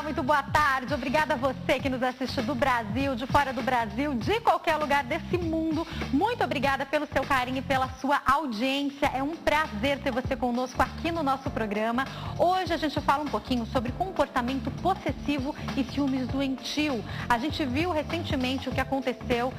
muito boa tarde. Obrigada a você que nos assiste do Brasil, de fora do Brasil, de qualquer lugar desse mundo. Muito obrigada pelo seu carinho e pela sua audiência. É um prazer ter você conosco aqui no nosso programa. Hoje a gente fala um pouquinho sobre comportamento possessivo e ciúmes doentio. A gente viu recentemente o que aconteceu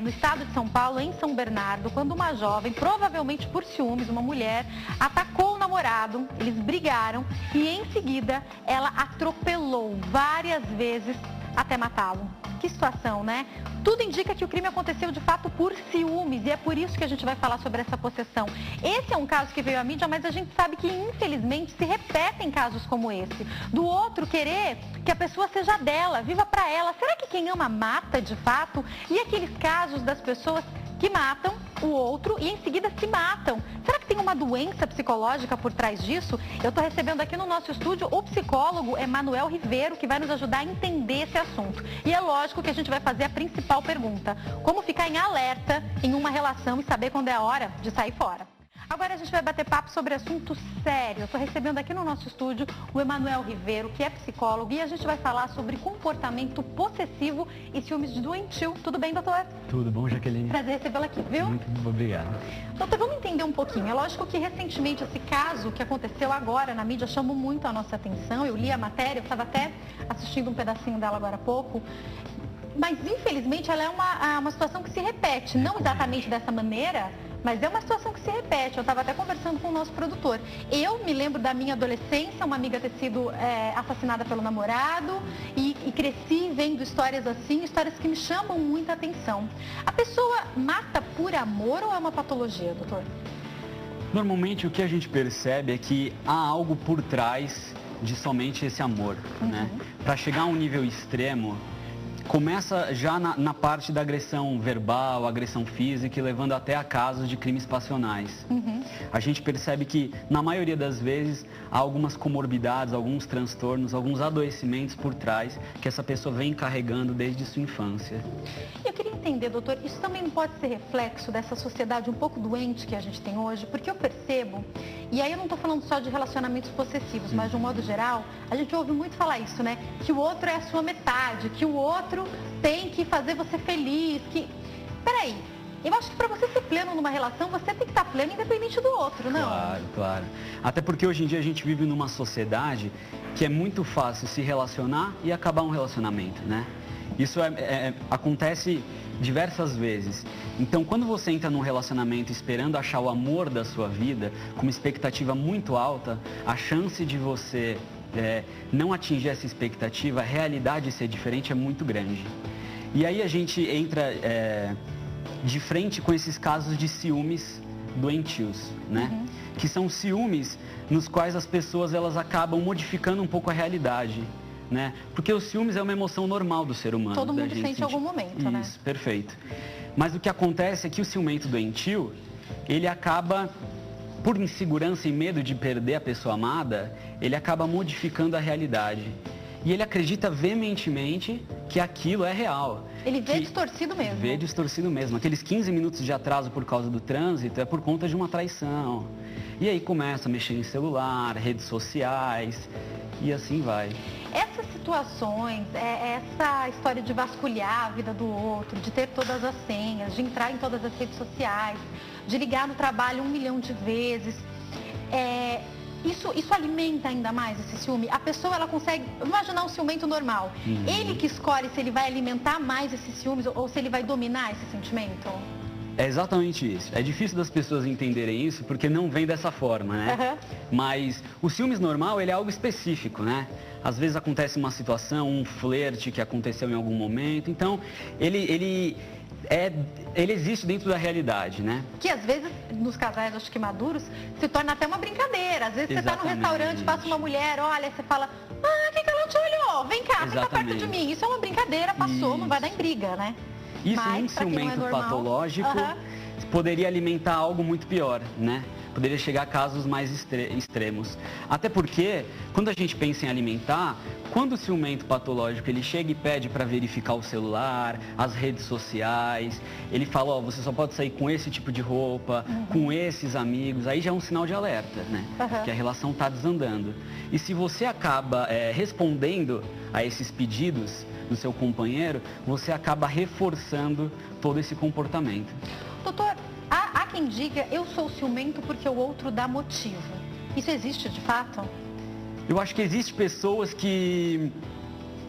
no estado de São Paulo, em São Bernardo, quando uma jovem, provavelmente por ciúmes, uma mulher, atacou o namorado, eles brigaram e em seguida ela atropelou várias vezes até matá-lo. Que situação, né? Tudo indica que o crime aconteceu de fato por ciúmes e é por isso que a gente vai falar sobre essa possessão. Esse é um caso que veio à mídia, mas a gente sabe que infelizmente se repetem casos como esse. Do outro querer que a pessoa seja dela, viva pra ela. Será que quem ama mata de fato? E aqueles casos das pessoas que matam o outro e em seguida se matam. Será que tem uma doença psicológica por trás disso? Eu estou recebendo aqui no nosso estúdio o psicólogo Emanuel Ribeiro, que vai nos ajudar a entender esse assunto. E é lógico que a gente vai fazer a principal pergunta: como ficar em alerta em uma relação e saber quando é a hora de sair fora? Agora a gente vai bater papo sobre assunto sério. Eu estou recebendo aqui no nosso estúdio o Emanuel Ribeiro, que é psicólogo, e a gente vai falar sobre comportamento possessivo e ciúmes doentio. Tudo bem, doutor? Tudo bom, Jaqueline? Prazer recebê-lo aqui, viu? Muito obrigado. Doutor, vamos entender um pouquinho. É lógico que recentemente esse caso que aconteceu agora na mídia chamou muito a nossa atenção. Eu li a matéria, eu estava até assistindo um pedacinho dela agora há pouco. Mas, infelizmente, ela é uma situação que se repete. Não exatamente dessa maneira, mas é uma situação que se repete. Eu estava até conversando com o nosso produtor. Eu me lembro da minha adolescência, uma amiga ter sido assassinada pelo namorado e cresci vendo histórias assim, histórias que me chamam muita atenção. A pessoa mata por amor ou é uma patologia, doutor? Normalmente o que a gente percebe é que há algo por trás de somente esse amor, né? Para chegar a um nível extremo, começa já na parte da agressão verbal, agressão física e levando até a casos de crimes passionais. A gente percebe que, na maioria das vezes, há algumas comorbidades, alguns transtornos, alguns adoecimentos por trás que essa pessoa vem carregando desde sua infância. Eu queria entender, doutor, isso também não pode ser reflexo dessa sociedade um pouco doente que a gente tem hoje? Porque eu percebo, e aí eu não estou falando só de relacionamentos possessivos, mas de um modo geral, a gente ouve muito falar isso, né? Que o outro é a sua metade, que o outro tem que fazer você feliz, que... Peraí, eu acho que para você ser pleno numa relação, você tem que estar pleno independente do outro, não? Claro, claro. Até porque hoje em dia a gente vive numa sociedade que é muito fácil se relacionar e acabar um relacionamento, né? Isso acontece diversas vezes. Então, quando você entra num relacionamento esperando achar o amor da sua vida, com uma expectativa muito alta, a chance de você não atingir essa expectativa, a realidade ser diferente é muito grande. E aí a gente entra de frente com esses casos de ciúmes doentios, né? Que são ciúmes nos quais as pessoas elas acabam modificando um pouco a realidade, né? Porque o ciúmes é uma emoção normal do ser humano. Todo mundo sente em algum momento, né? Isso, perfeito. Mas o que acontece é que o ciumento doentio, ele acaba, por insegurança e medo de perder a pessoa amada, ele acaba modificando a realidade. E ele acredita veementemente que aquilo é real. Ele vê distorcido mesmo. Vê distorcido mesmo. Aqueles 15 minutos de atraso por causa do trânsito é por conta de uma traição. E aí começa a mexer em celular, redes sociais e assim vai. Essas situações, essa história de vasculhar a vida do outro, de ter todas as senhas, de entrar em todas as redes sociais, de ligar no trabalho 1 milhão de vezes, isso alimenta ainda mais esse ciúme. A pessoa, ela consegue imaginar um ciumento normal. Ele que escolhe se ele vai alimentar mais esses ciúmes ou se ele vai dominar esse sentimento? É exatamente isso. É difícil das pessoas entenderem isso porque não vem dessa forma, né? Mas o ciúmes normal, ele é algo específico, né? Às vezes acontece uma situação, um flerte que aconteceu em algum momento. Então, ele existe dentro da realidade, né? Que às vezes, nos casais, acho que maduros, se torna até uma brincadeira. Às vezes você está no restaurante, passa uma mulher, olha, você fala, que ela te olhou? Vem cá, vem cá perto de mim. Isso é uma brincadeira, passou, não vai dar em briga, né? Isso, um ciumento patológico poderia alimentar algo muito pior, né? Poderia chegar a casos mais extremos. Até porque, quando a gente pensa em alimentar, quando o ciumento patológico ele chega e pede para verificar o celular, as redes sociais, ele fala, você só pode sair com esse tipo de roupa, com esses amigos, aí já é um sinal de alerta, né? Que a relação está desandando. E se você acaba respondendo a esses pedidos do seu companheiro, você acaba reforçando todo esse comportamento. Doutor, há quem diga, eu sou ciumento porque o outro dá motivo. Isso existe de fato? Eu acho que existem pessoas que...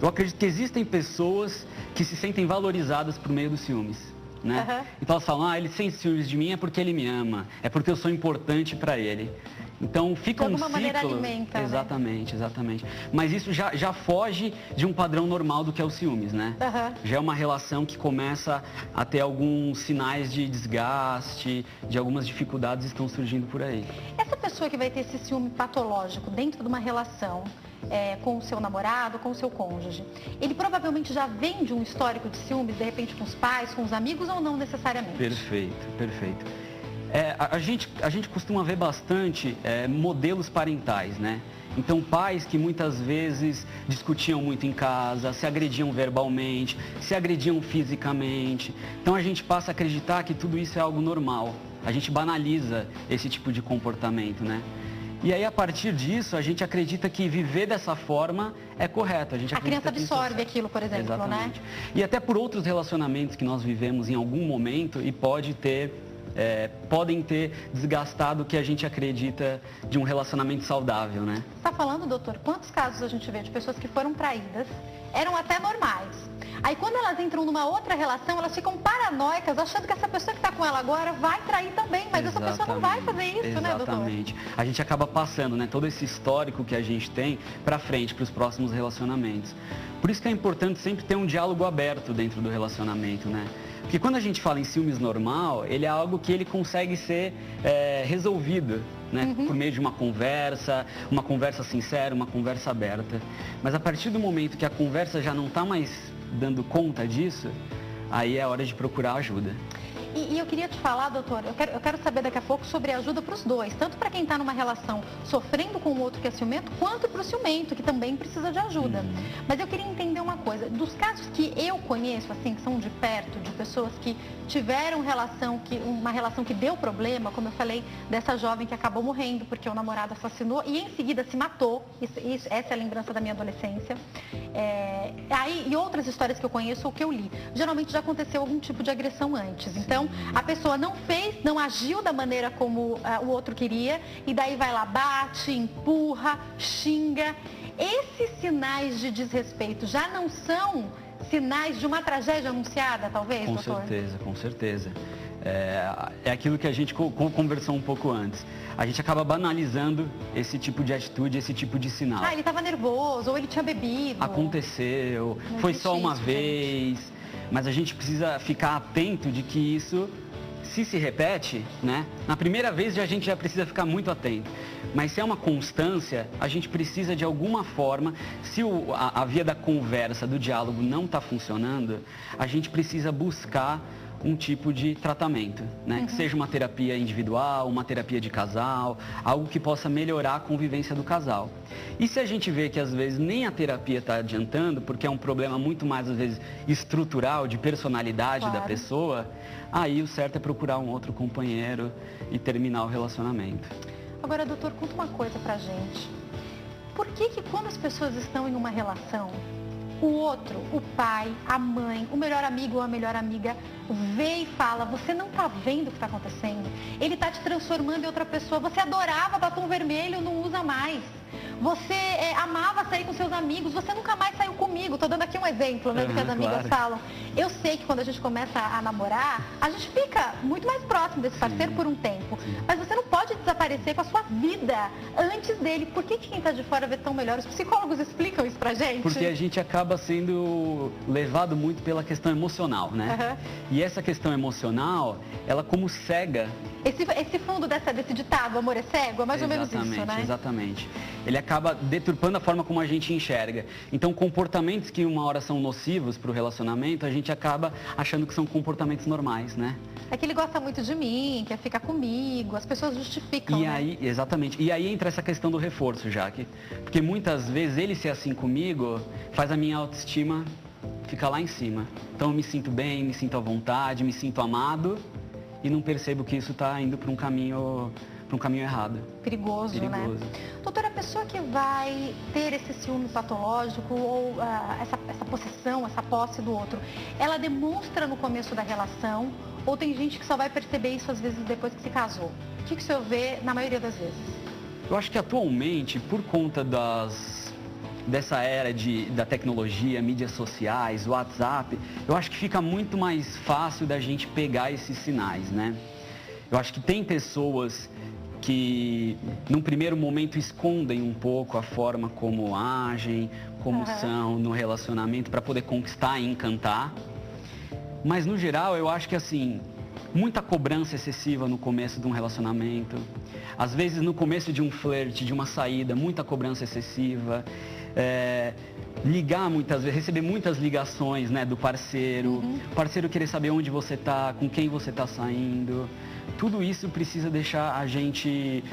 Eu acredito que existem pessoas que se sentem valorizadas por meio dos ciúmes, né? Então elas falam, ele sente ciúmes de mim é porque ele me ama, é porque eu sou importante para ele. Então fica um ciclo... De alguma maneira alimenta, exatamente, exatamente. Mas isso já foge de um padrão normal do que é o ciúmes, né? Já é uma relação que começa a ter alguns sinais de desgaste, de algumas dificuldades que estão surgindo por aí. Essa pessoa que vai ter esse ciúme patológico dentro de uma relação com o seu namorado, com o seu cônjuge, ele provavelmente já vem de um histórico de ciúmes, de repente com os pais, com os amigos, ou não necessariamente? Perfeito, perfeito. A gente costuma ver bastante modelos parentais, né? Então, pais que muitas vezes discutiam muito em casa, se agrediam verbalmente, se agrediam fisicamente. Então, a gente passa a acreditar que tudo isso é algo normal. A gente banaliza esse tipo de comportamento, né? E aí, a partir disso, a gente acredita que viver dessa forma é correto. A criança absorve aquilo, por exemplo, exatamente, né? E até por outros relacionamentos que nós vivemos em algum momento e podem ter desgastado o que a gente acredita de um relacionamento saudável, né? Você está falando, doutor, quantos casos a gente vê de pessoas que foram traídas, eram até normais. Aí quando elas entram numa outra relação, elas ficam paranoicas, achando que essa pessoa que está com ela agora vai trair também, mas essa pessoa não vai fazer isso, né, doutor? Exatamente. A gente acaba passando, né, todo esse histórico que a gente tem para frente, para os próximos relacionamentos. Por isso que é importante sempre ter um diálogo aberto dentro do relacionamento, né? Porque quando a gente fala em ciúmes normal, ele é algo que ele consegue ser resolvido, né? Por meio de uma conversa sincera, uma conversa aberta. Mas a partir do momento que a conversa já não está mais dando conta disso, aí é hora de procurar ajuda. E eu queria te falar, doutor, eu quero saber daqui a pouco sobre ajuda para os dois, tanto para quem está numa relação sofrendo com o outro que é ciumento, quanto para o ciumento, que também precisa de ajuda. Mas eu queria entender uma coisa, dos casos que eu conheço, assim, que são de perto, de pessoas que tiveram uma relação que deu problema, como eu falei, dessa jovem que acabou morrendo porque o namorado assassinou e em seguida se matou, essa é a lembrança da minha adolescência. E outras histórias que eu conheço ou que eu li, geralmente já aconteceu algum tipo de agressão antes. Então, a pessoa não agiu da maneira como o outro queria, e daí vai lá, bate, empurra, xinga. Esses sinais de desrespeito já não são sinais de uma tragédia anunciada, talvez, doutor? Com certeza. É aquilo que a gente conversou um pouco antes. A gente acaba banalizando esse tipo de atitude, esse tipo de sinal. Ele estava nervoso, ou ele tinha bebido. Aconteceu, foi só uma vez. Mas a gente precisa ficar atento de que isso, se repete, né? Na primeira vez a gente já precisa ficar muito atento. Mas se é uma constância, a gente precisa de alguma forma, se a via da conversa, do diálogo não está funcionando, a gente precisa buscar um tipo de tratamento, né? Que seja uma terapia individual, uma terapia de casal, algo que possa melhorar a convivência do casal. E se a gente vê que às vezes nem a terapia está adiantando, porque é um problema muito mais às vezes estrutural, de personalidade da pessoa, aí o certo é procurar um outro companheiro e terminar o relacionamento. Agora, doutor, conta uma coisa pra gente. Por que quando as pessoas estão em uma relação, o outro, o pai, a mãe, o melhor amigo ou a melhor amiga vê e fala, você não está vendo o que está acontecendo? Ele está te transformando em outra pessoa. Você adorava batom vermelho, não usa mais. Você amava sair com seus amigos, você nunca mais saiu comigo. Estou dando aqui um exemplo, né, do que as amigas falam. Eu sei que quando a gente começa a namorar, a gente fica muito mais próximo desse parceiro por um tempo. Mas você não pode desaparecer com a sua vida antes dele. Por que quem está de fora vê tão melhor? Os psicólogos explicam isso pra gente? Porque a gente acaba sendo levado muito pela questão emocional, né? E essa questão emocional, ela como cega. Esse fundo desse ditado, amor é cego, é mais ou menos isso, né? Exatamente. Ele acaba deturpando a forma como a gente enxerga. Então, comportamentos que uma hora são nocivos para o relacionamento, a gente acaba achando que são comportamentos normais, né? É que ele gosta muito de mim, quer ficar comigo, as pessoas justificam, E né? aí, exatamente. E aí entra essa questão do reforço, Jaque. Porque muitas vezes ele ser assim comigo faz a minha autoestima ficar lá em cima. Então eu me sinto bem, me sinto à vontade, me sinto amado e não percebo que isso está indo para um caminho errado. Perigoso, né? Doutora, a pessoa que vai ter esse ciúme patológico ou essa possessão, essa posse do outro, ela demonstra no começo da relação ou tem gente que só vai perceber isso às vezes depois que se casou? O que o senhor vê na maioria das vezes? Eu acho que atualmente, por conta dessa era da tecnologia, mídias sociais, WhatsApp, eu acho que fica muito mais fácil da gente pegar esses sinais, né? Eu acho que tem pessoas que, num primeiro momento, escondem um pouco a forma como agem, como são no relacionamento, para poder conquistar e encantar. Mas, no geral, eu acho que, assim, muita cobrança excessiva no começo de um relacionamento. Às vezes, no começo de um flerte, de uma saída, muita cobrança excessiva. Ligar muitas vezes, receber muitas ligações, né, do parceiro. O parceiro querer saber onde você está, com quem você está saindo. Tudo isso precisa deixar a gente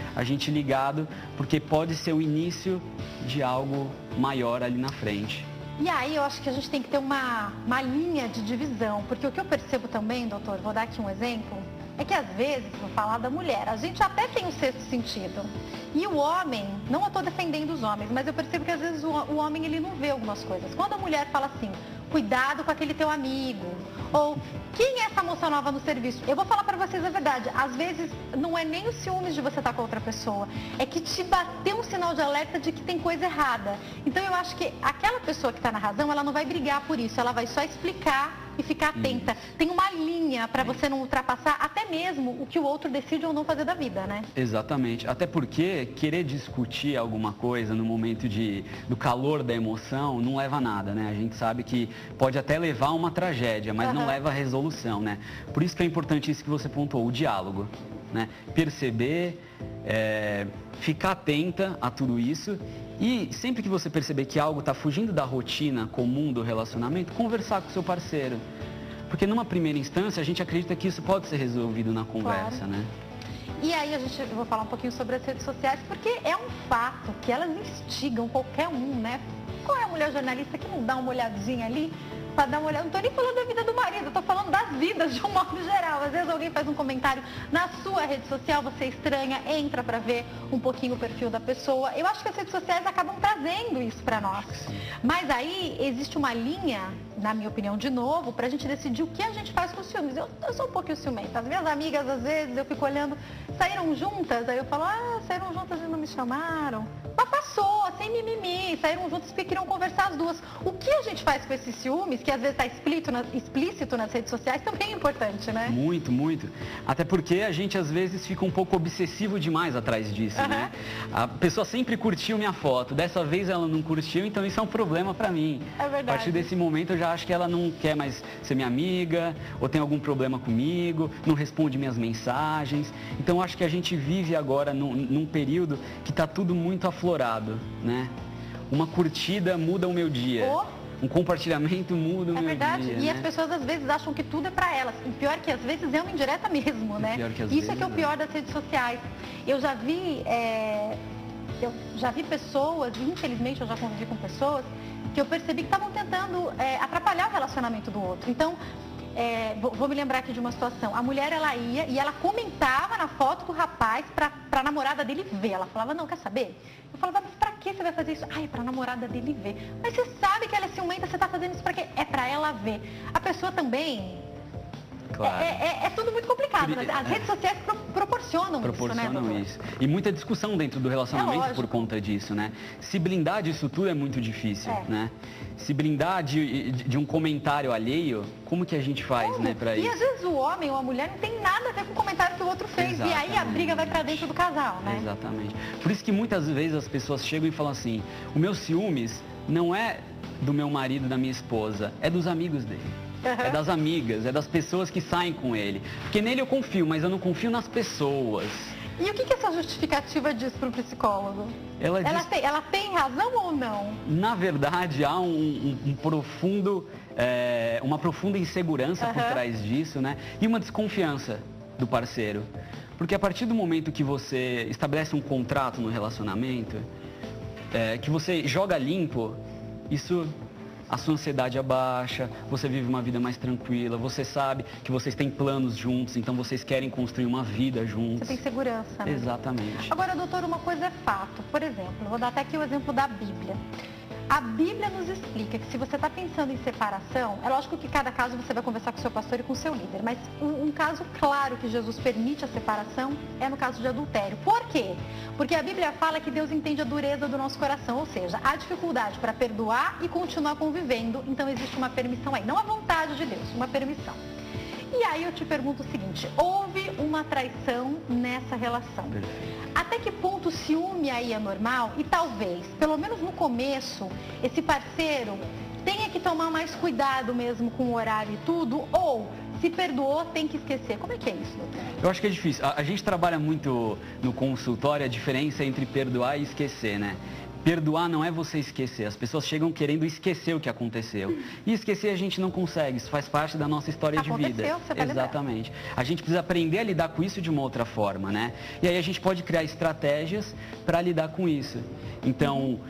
ligado, porque pode ser o início de algo maior ali na frente. E aí eu acho que a gente tem que ter uma linha de divisão, porque o que eu percebo também, doutor, vou dar aqui um exemplo, é que às vezes, vou falar da mulher, a gente até tem um sexto sentido. E o homem, não eu estou defendendo os homens, mas eu percebo que às vezes o homem ele não vê algumas coisas. Quando a mulher fala assim, cuidado com aquele teu amigo, ou quem é essa moça nova no serviço? Eu vou falar para vocês a verdade, às vezes não é nem o ciúmes de você estar com outra pessoa, é que te bateu um sinal de alerta de que tem coisa errada. Então eu acho que aquela pessoa que está na razão, ela não vai brigar por isso, ela vai só explicar e ficar atenta. Tem uma linha para você não ultrapassar até mesmo o que o outro decide ou não fazer da vida, né? Exatamente. Até porque querer discutir alguma coisa no momento do calor da emoção não leva a nada, né? A gente sabe que pode até levar a uma tragédia, mas não leva a resolução, né? Por isso que é importante isso que você pontuou, o diálogo, né? Perceber, ficar atenta a tudo isso. E sempre que você perceber que algo está fugindo da rotina comum do relacionamento, conversar com o seu parceiro. Porque numa primeira instância, a gente acredita que isso pode ser resolvido na conversa, né? E aí eu vou falar um pouquinho sobre as redes sociais, porque é um fato que elas instigam qualquer um, né? Qual é a mulher jornalista que não dá uma olhadinha ali? Para dar uma olhada, não estou nem falando da vida do marido, estou falando das vidas de um modo geral. Às vezes alguém faz um comentário na sua rede social, você estranha, entra para ver um pouquinho o perfil da pessoa. Eu acho que as redes sociais acabam trazendo isso para nós. Mas aí existe uma linha, na minha opinião, de novo, para a gente decidir o que a gente faz com os ciúmes. Eu sou um pouquinho ciumenta. As minhas amigas, às vezes, eu fico olhando, saíram juntas, aí eu falo, saíram juntas e não me chamaram. Mas passou, sem mimimi, saíram juntas porque queriam conversar as duas. O que a gente faz com esses ciúmes, que às vezes está explícito nas redes sociais, também é importante, né? Muito, muito. Até porque a gente às vezes fica um pouco obsessivo demais atrás disso, né? A pessoa sempre curtiu minha foto, dessa vez ela não curtiu, então isso é um problema pra mim. É verdade. A partir desse momento eu já acho que ela não quer mais ser minha amiga, ou tem algum problema comigo, não responde minhas mensagens. Então eu acho que a gente vive agora num período que está tudo muito aflorado, né? Uma curtida muda o meu dia. Um compartilhamento muda o meu dia. É verdade. E né? as pessoas às vezes acham que tudo é para elas. O pior é que às vezes é uma indireta mesmo, né? Isso é que é o pior das redes sociais. Eu já vi pessoas, infelizmente eu já convivi com pessoas, que eu percebi que estavam tentando atrapalhar o relacionamento do outro. Então, vou me lembrar aqui de uma situação. A mulher, ela ia e ela comentava na foto do rapaz para a namorada dele ver. Ela falava, não, quer saber? Eu falava, mas pra que você vai fazer isso? É pra namorada dele ver. Mas você sabe que ela é ciumenta, você tá fazendo isso pra quê? É pra ela ver. A pessoa também... Claro. É tudo muito complicado. As redes sociais proporcionam isso. E muita discussão dentro do relacionamento por conta disso, né? Se blindar disso tudo é muito difícil, né? Se blindar de um comentário alheio, como que a gente faz, né, pra isso? E às vezes o homem ou a mulher não tem nada a ver com o comentário que o outro fez. Exatamente. E aí a briga vai pra dentro do casal, né? Exatamente. Por isso que muitas vezes as pessoas chegam e falam assim, o meu ciúmes não é do meu marido, da minha esposa, é dos amigos dele. É das amigas, é das pessoas que saem com ele. Porque nele eu confio, mas eu não confio nas pessoas. E o que essa justificativa diz para o psicólogo? Ela tem razão ou não? Na verdade, há uma profunda insegurança por trás disso, né? E uma desconfiança do parceiro. Porque a partir do momento que você estabelece um contrato no relacionamento, que você joga limpo, isso, a sua ansiedade abaixa, você vive uma vida mais tranquila, você sabe que vocês têm planos juntos, então vocês querem construir uma vida juntos. Você tem segurança, né? Exatamente. Agora, doutor, uma coisa é fato. Por exemplo, vou dar até aqui o exemplo da Bíblia. A Bíblia nos explica que se você está pensando em separação, é lógico que cada caso você vai conversar com o seu pastor e com o seu líder, mas um caso claro que Jesus permite a separação é no caso de adultério. Por quê? Porque a Bíblia fala que Deus entende a dureza do nosso coração, ou seja, a dificuldade para perdoar e continuar convivendo, então existe uma permissão aí, não a vontade de Deus, uma permissão. E aí eu te pergunto o seguinte, houve uma traição nessa relação. Até que ponto o ciúme aí é normal? E talvez, pelo menos no começo, esse parceiro tenha que tomar mais cuidado mesmo com o horário e tudo, ou se perdoou, tem que esquecer. Como é que é isso, doutor? Eu acho que é difícil. A gente trabalha muito no consultório a diferença entre perdoar e esquecer, né? Perdoar não é você esquecer. As pessoas chegam querendo esquecer o que aconteceu. E esquecer a gente não consegue. Isso faz parte da nossa história de vida. Você vai Exatamente. A gente precisa aprender a lidar com isso de uma outra forma, né? E aí a gente pode criar estratégias para lidar com isso. Então,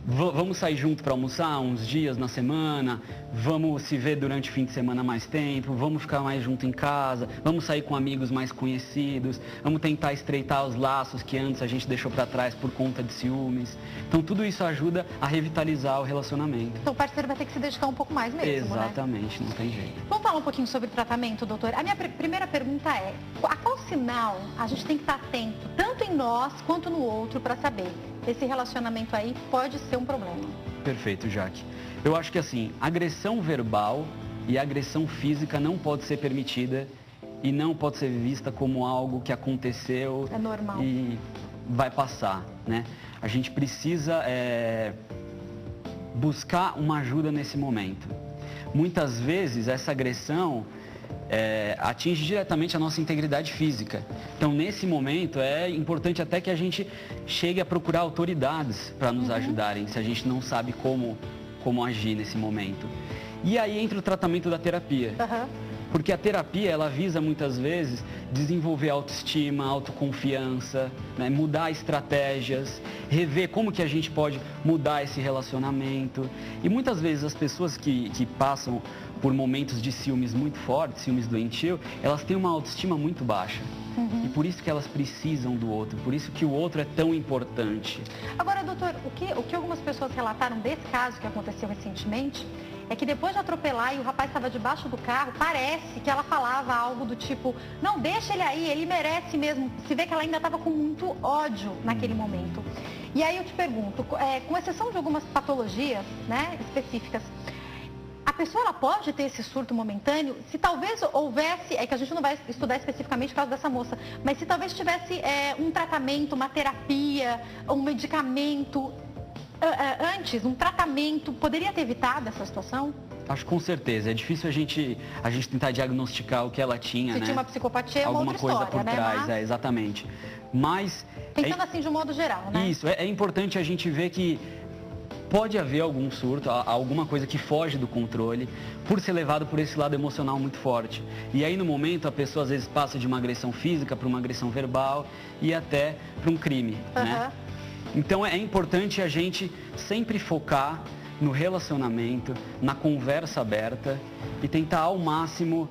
vamos sair junto para almoçar uns dias na semana, vamos se ver durante o fim de semana mais tempo, vamos ficar mais junto em casa, vamos sair com amigos mais conhecidos, vamos tentar estreitar os laços que antes a gente deixou para trás por conta de ciúmes. Então tudo isso ajuda a revitalizar o relacionamento. Então o parceiro vai ter que se dedicar um pouco mais mesmo, Exatamente, né? Não tem jeito. Vamos falar um pouquinho sobre tratamento, doutor? A minha primeira pergunta é, a qual sinal a gente tem que estar atento, tanto em nós quanto no outro, para saber esse relacionamento aí pode ser um problema? Perfeito, Jaque. Eu acho que assim, agressão verbal e agressão física não pode ser permitida e não pode ser vista como algo que aconteceu é normal. E vai passar, né? A gente precisa buscar uma ajuda nesse momento. Muitas vezes essa agressão atinge diretamente a nossa integridade física. Então, nesse momento, é importante até que a gente chegue a procurar autoridades para nos ajudarem, se a gente não sabe como agir nesse momento. E aí entra o tratamento da terapia. Porque a terapia, ela visa muitas vezes desenvolver autoestima, autoconfiança, né? Mudar estratégias, rever como que a gente pode mudar esse relacionamento. E muitas vezes as pessoas que passam por momentos de ciúmes muito fortes, ciúmes doentio, elas têm uma autoestima muito baixa. E por isso que elas precisam do outro, por isso que o outro é tão importante. Agora, doutor, o que algumas pessoas relataram desse caso que aconteceu recentemente é que depois de atropelar e o rapaz estava debaixo do carro, parece que ela falava algo do tipo, não, deixa ele aí, ele merece mesmo. Se vê que ela ainda estava com muito ódio naquele momento. E aí eu te pergunto, com exceção de algumas patologias, né, específicas, a pessoa ela pode ter esse surto momentâneo? Se talvez houvesse, é que a gente não vai estudar especificamente o caso dessa moça, mas se talvez tivesse um tratamento, uma terapia, um medicamento, antes, um tratamento, poderia ter evitado essa situação? Acho que com certeza. É difícil a gente tentar diagnosticar o que ela tinha, Se né? tinha uma psicopatia, é uma alguma outra coisa história, por trás, né? exatamente. Mas... Pensando assim de um modo geral, né? Isso, é importante a gente ver que pode haver algum surto, alguma coisa que foge do controle, por ser levado por esse lado emocional muito forte. E aí no momento a pessoa às vezes passa de uma agressão física para uma agressão verbal e até para um crime, né? Então é importante a gente sempre focar no relacionamento, na conversa aberta e tentar ao máximo,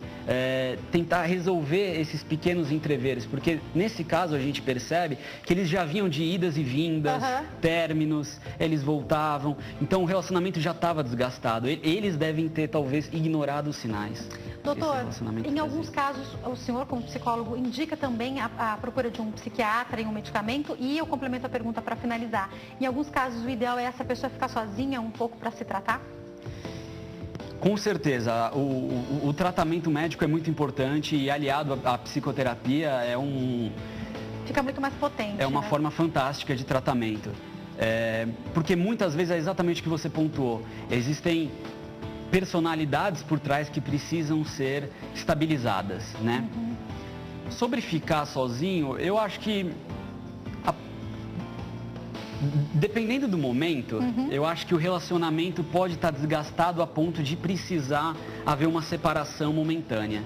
tentar resolver esses pequenos entreveros, porque nesse caso a gente percebe que eles já vinham de idas e vindas, términos, eles voltavam, então o relacionamento já estava desgastado, eles devem ter talvez ignorado os sinais. Doutor, em alguns casos, o senhor, como psicólogo, indica também a procura de um psiquiatra e um medicamento, e eu complemento a pergunta para finalizar. Em alguns casos, o ideal é essa pessoa ficar sozinha um pouco para se tratar? Com certeza. O tratamento médico é muito importante e aliado à psicoterapia fica muito mais potente. É uma forma fantástica de tratamento. Porque muitas vezes é exatamente o que você pontuou. Existem personalidades por trás que precisam ser estabilizadas, né? Sobre ficar sozinho, eu acho que dependendo do momento, eu acho que o relacionamento pode estar desgastado a ponto de precisar haver uma separação momentânea.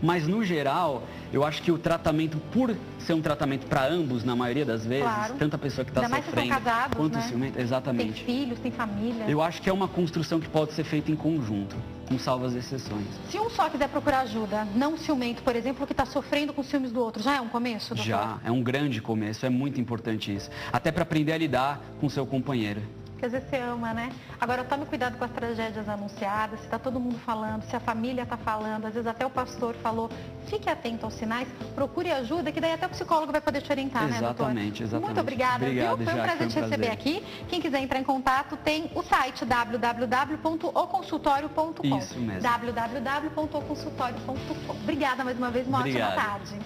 Mas no geral, Eu acho que o tratamento, por ser um tratamento para ambos, na maioria das vezes, Claro. tanto a pessoa que está sofrendo casados, quanto né? o ciumento, exatamente. Tem filhos, tem família. Eu acho que é uma construção que pode ser feita em conjunto, com salvas exceções. Se um só quiser procurar ajuda, não ciumento, por exemplo, que está sofrendo com ciúmes do outro, já é um começo, doutor? Já, é um grande começo, é muito importante isso. Até para aprender a lidar com seu companheiro. Porque às vezes você ama, né? Agora, tome cuidado com as tragédias anunciadas, se está todo mundo falando, se a família está falando, às vezes até o pastor falou, fique atento aos sinais, procure ajuda, que daí até o psicólogo vai poder te orientar, né, doutor? Exatamente, exatamente. Muito obrigada, Obrigado, viu? Foi um prazer te receber aqui. Quem quiser entrar em contato, tem o site www.oconsultorio.com. Isso mesmo. www.oconsultorio.com. Obrigada mais uma vez, uma ótima tarde.